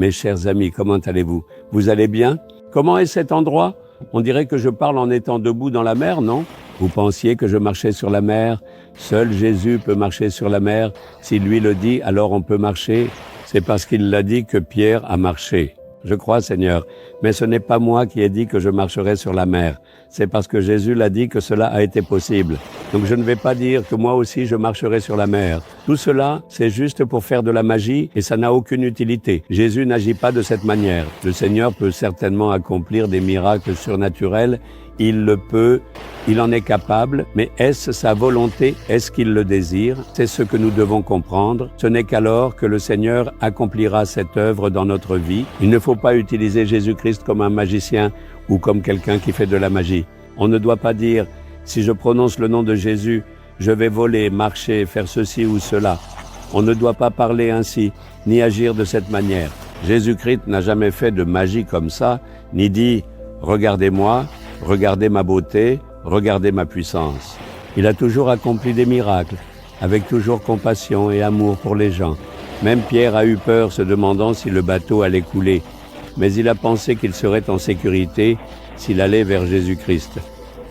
Mes chers amis, comment allez-vous? Vous allez bien? Comment est cet endroit? On dirait que je parle en étant debout dans la mer, non? Vous pensiez que je marchais sur la mer? Seul Jésus peut marcher sur la mer. S'il lui le dit, alors on peut marcher. C'est parce qu'il l'a dit que Pierre a marché. Je crois, Seigneur, mais ce n'est pas moi qui ai dit que je marcherai sur la mer. C'est parce que Jésus l'a dit que cela a été possible. Donc je ne vais pas dire que moi aussi je marcherai sur la mer. Tout cela, c'est juste pour faire de la magie et ça n'a aucune utilité. Jésus n'agit pas de cette manière. Le Seigneur peut certainement accomplir des miracles surnaturels. Il le peut, il en est capable, mais est-ce sa volonté? Est-ce qu'il le désire? C'est ce que nous devons comprendre. Ce n'est qu'alors que le Seigneur accomplira cette œuvre dans notre vie. Il ne faut pas utiliser Jésus-Christ comme un magicien ou comme quelqu'un qui fait de la magie. On ne doit pas dire, si je prononce le nom de Jésus, je vais voler, marcher, faire ceci ou cela. On ne doit pas parler ainsi, ni agir de cette manière. Jésus-Christ n'a jamais fait de magie comme ça, ni dit, regardez-moi, regardez ma beauté, regardez ma puissance. Il a toujours accompli des miracles, avec toujours compassion et amour pour les gens. Même Pierre a eu peur, se demandant si le bateau allait couler. Mais il a pensé qu'il serait en sécurité s'il allait vers Jésus-Christ.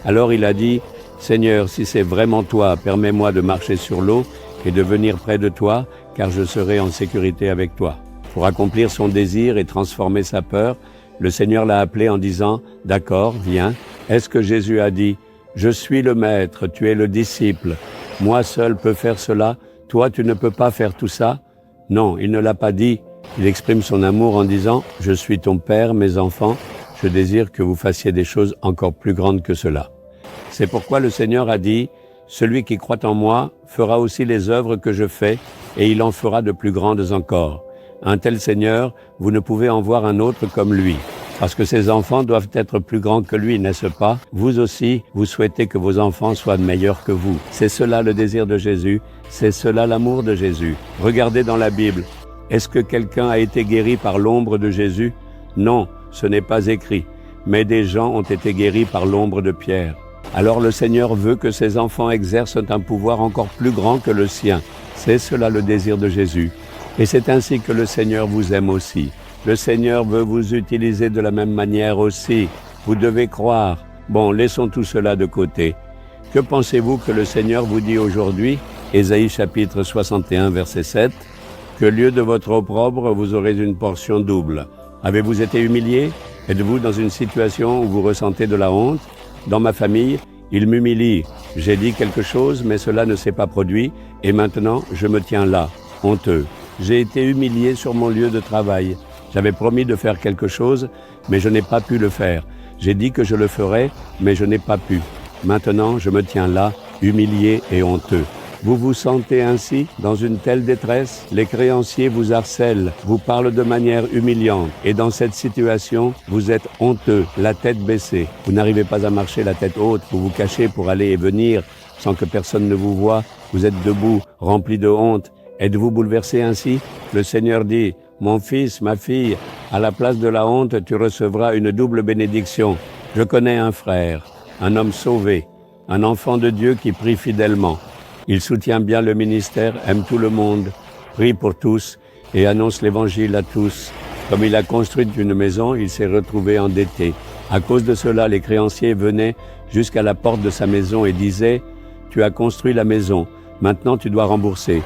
Alors il a dit, « Seigneur, si c'est vraiment toi, permets-moi de marcher sur l'eau et de venir près de toi, car je serai en sécurité avec toi. » Pour accomplir son désir et transformer sa peur, le Seigneur l'a appelé en disant, « D'accord, viens. » Est-ce que Jésus a dit, « Je suis le maître, tu es le disciple. Moi seul peux faire cela, toi tu ne peux pas faire tout ça ?» Non, il ne l'a pas dit. Il exprime son amour en disant, « Je suis ton Père, mes enfants, je désire que vous fassiez des choses encore plus grandes que cela. » C'est pourquoi le Seigneur a dit, « Celui qui croit en moi fera aussi les œuvres que je fais, et il en fera de plus grandes encore. » Un tel Seigneur, vous ne pouvez en voir un autre comme lui. Parce que ses enfants doivent être plus grands que lui, n'est-ce pas? Vous aussi, vous souhaitez que vos enfants soient meilleurs que vous. C'est cela le désir de Jésus, c'est cela l'amour de Jésus. Regardez dans la Bible. Est-ce que quelqu'un a été guéri par l'ombre de Jésus? Non, ce n'est pas écrit. Mais des gens ont été guéris par l'ombre de Pierre. Alors le Seigneur veut que ses enfants exercent un pouvoir encore plus grand que le sien. C'est cela le désir de Jésus. Et c'est ainsi que le Seigneur vous aime aussi. Le Seigneur veut vous utiliser de la même manière aussi. Vous devez croire. Bon, laissons tout cela de côté. Que pensez-vous que le Seigneur vous dit aujourd'hui? Ésaïe chapitre 61, verset 7. Que lieu de votre opprobre, vous aurez une portion double. Avez-vous été humilié? Êtes-vous dans une situation où vous ressentez de la honte? Dans ma famille, il m'humilie. J'ai dit quelque chose, mais cela ne s'est pas produit. Et maintenant, je me tiens là, honteux. J'ai été humilié sur mon lieu de travail. J'avais promis de faire quelque chose, mais je n'ai pas pu le faire. J'ai dit que je le ferais, mais je n'ai pas pu. Maintenant, je me tiens là, humilié et honteux. Vous vous sentez ainsi, dans une telle détresse? Les créanciers vous harcèlent, vous parlent de manière humiliante. Et dans cette situation, vous êtes honteux, la tête baissée. Vous n'arrivez pas à marcher la tête haute, vous vous cachez pour aller et venir sans que personne ne vous voie. Vous êtes debout, rempli de honte. Êtes-vous bouleversé ainsi? Le Seigneur dit, « Mon fils, ma fille, à la place de la honte, tu recevras une double bénédiction. Je connais un frère, un homme sauvé, un enfant de Dieu qui prie fidèlement. Il soutient bien le ministère, aime tout le monde, prie pour tous et annonce l'évangile à tous. Comme il a construit une maison, il s'est retrouvé endetté. À cause de cela, les créanciers venaient jusqu'à la porte de sa maison et disaient, « Tu as construit la maison, maintenant tu dois rembourser. »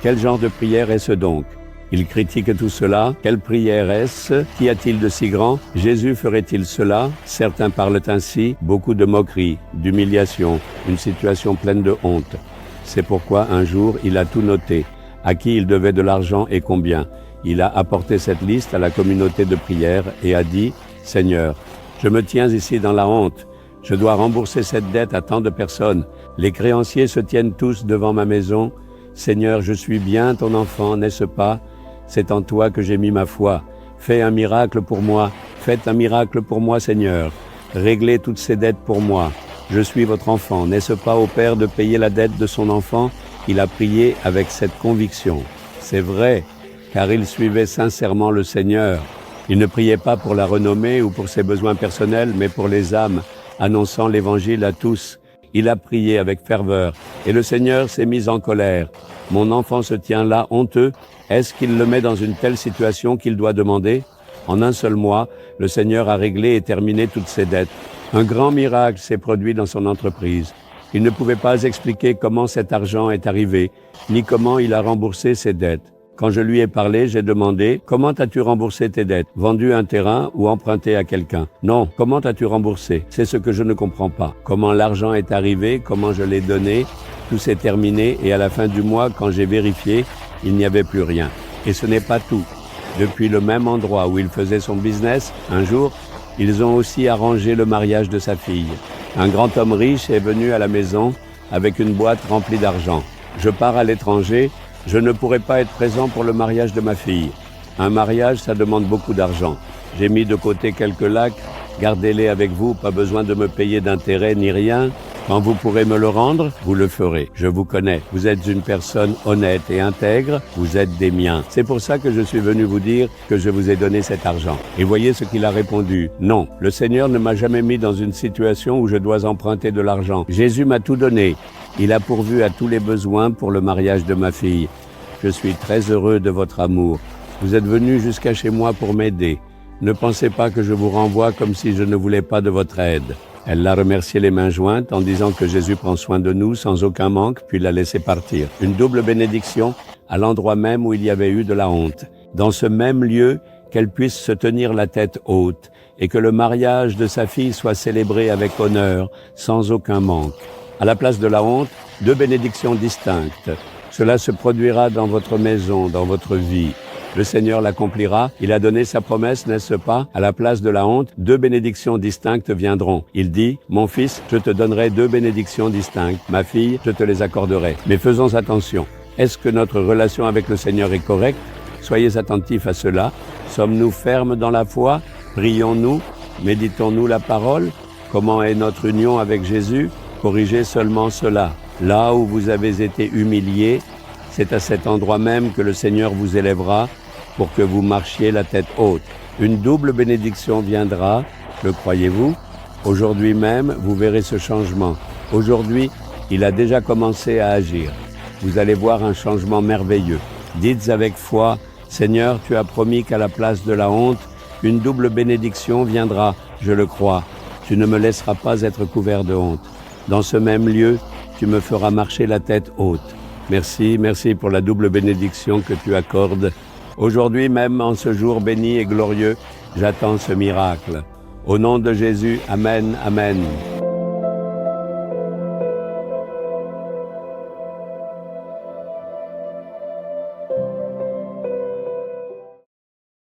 Quel genre de prière est-ce donc? Il critique tout cela. Quelle prière est-ce? Qu'y a-t-il de si grand? Jésus ferait-il cela? Certains parlent ainsi, beaucoup de moquerie, d'humiliation, une situation pleine de honte. C'est pourquoi un jour, il a tout noté, à qui il devait de l'argent et combien. Il a apporté cette liste à la communauté de prière et a dit, « Seigneur, je me tiens ici dans la honte. Je dois rembourser cette dette à tant de personnes. Les créanciers se tiennent tous devant ma maison. Seigneur, je suis bien ton enfant, n'est-ce pas? C'est en toi que j'ai mis ma foi. Fais un miracle pour moi. Faites un miracle pour moi, Seigneur. Réglez toutes ces dettes pour moi. Je suis votre enfant. N'est-ce pas au Père de payer la dette de son enfant? Il a prié avec cette conviction. C'est vrai, car il suivait sincèrement le Seigneur. Il ne priait pas pour la renommée ou pour ses besoins personnels, mais pour les âmes, annonçant l'évangile à tous. Il a prié avec ferveur, et le Seigneur s'est mis en colère. Mon enfant se tient là, honteux. Est-ce qu'il le met dans une telle situation qu'il doit demander ? En un seul mois, le Seigneur a réglé et terminé toutes ses dettes. Un grand miracle s'est produit dans son entreprise. Il ne pouvait pas expliquer comment cet argent est arrivé, ni comment il a remboursé ses dettes. Quand je lui ai parlé, j'ai demandé « Comment as-tu remboursé tes dettes ? Vendu un terrain ou emprunté à quelqu'un ?» Non, comment as-tu remboursé ? C'est ce que je ne comprends pas. Comment l'argent est arrivé, comment je l'ai donné, tout s'est terminé et à la fin du mois, quand j'ai vérifié, il n'y avait plus rien. Et ce n'est pas tout. Depuis le même endroit où il faisait son business, un jour, ils ont aussi arrangé le mariage de sa fille. Un grand homme riche est venu à la maison avec une boîte remplie d'argent. Je pars à l'étranger, je ne pourrai pas être présent pour le mariage de ma fille. Un mariage, ça demande beaucoup d'argent. J'ai mis de côté quelques lacs, gardez-les avec vous, pas besoin de me payer d'intérêt ni rien. Quand vous pourrez me le rendre, vous le ferez. Je vous connais. Vous êtes une personne honnête et intègre. Vous êtes des miens. C'est pour ça que je suis venu vous dire que je vous ai donné cet argent. Et voyez ce qu'il a répondu. Non, le Seigneur ne m'a jamais mis dans une situation où je dois emprunter de l'argent. Jésus m'a tout donné. Il a pourvu à tous les besoins pour le mariage de ma fille. Je suis très heureux de votre amour. Vous êtes venu jusqu'à chez moi pour m'aider. Ne pensez pas que je vous renvoie comme si je ne voulais pas de votre aide. Elle l'a remercié les mains jointes en disant que Jésus prend soin de nous sans aucun manque, puis l'a laissé partir. Une double bénédiction à l'endroit même où il y avait eu de la honte. Dans ce même lieu, qu'elle puisse se tenir la tête haute et que le mariage de sa fille soit célébré avec honneur, sans aucun manque. À la place de la honte, deux bénédictions distinctes. Cela se produira dans votre maison, dans votre vie. Le Seigneur l'accomplira. Il a donné sa promesse, n'est-ce pas? À la place de la honte, deux bénédictions distinctes viendront. Il dit, « Mon fils, je te donnerai deux bénédictions distinctes. Ma fille, je te les accorderai. » Mais faisons attention. Est-ce que notre relation avec le Seigneur est correcte? Soyez attentifs à cela. Sommes-nous fermes dans la foi? Prions-nous? Méditons-nous la parole? Comment est notre union avec Jésus? Corrigez seulement cela. Là où vous avez été humiliés, c'est à cet endroit même que le Seigneur vous élèvera pour que vous marchiez la tête haute. Une double bénédiction viendra, le croyez-vous? Aujourd'hui même, vous verrez ce changement. Aujourd'hui, il a déjà commencé à agir. Vous allez voir un changement merveilleux. Dites avec foi, Seigneur, tu as promis qu'à la place de la honte, une double bénédiction viendra, je le crois. Tu ne me laisseras pas être couvert de honte. Dans ce même lieu, tu me feras marcher la tête haute. Merci pour la double bénédiction que tu accordes. Aujourd'hui même, en ce jour béni et glorieux, j'attends ce miracle. Au nom de Jésus, Amen, Amen.